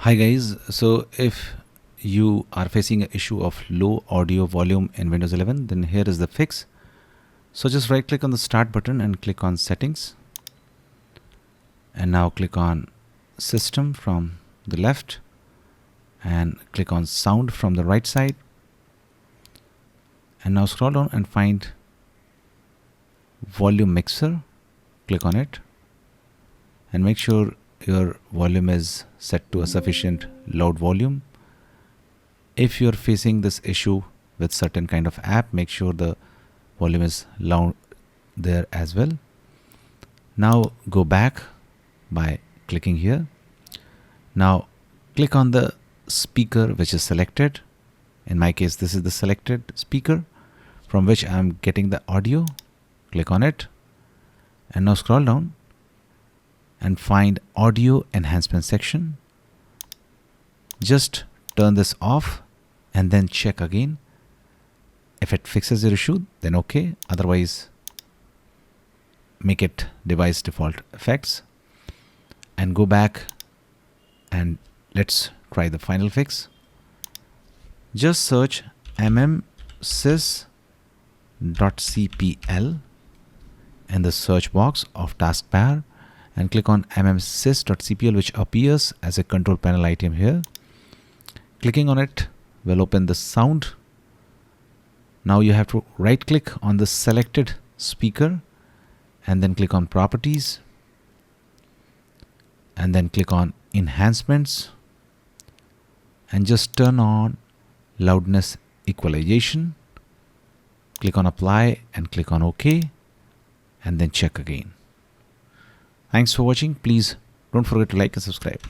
Hi guys, so if you are facing an issue of low audio volume in Windows 11, then here is the fix. So just right click on the start button and click on settings, and now click on system from the left and click on sound from the right side, and now scroll down and find volume mixer. Click on it and make sure your volume is set to a sufficient loud volume. If you're facing this issue with certain kind of app, make sure the volume is loud there as well. Now go back by clicking here. Now click on the speaker which is selected. In my case, this is the selected speaker from which I'm getting the audio. Click on it and now scroll down and find audio enhancement section. Just turn this off and then check again. If it fixes your issue, then okay. Otherwise, make it device default effects and go back and let's try the final fix. Just search mmsys.cpl in the search box of taskbar and click on mmsys.cpl, which appears as a control panel item here. Clicking on it will open the sound. Now you have to right click on the selected speaker and then click on properties and then click on enhancements and just turn on loudness equalization. Click on apply and click on OK and then check again. Thanks for watching. Please don't forget to like and subscribe.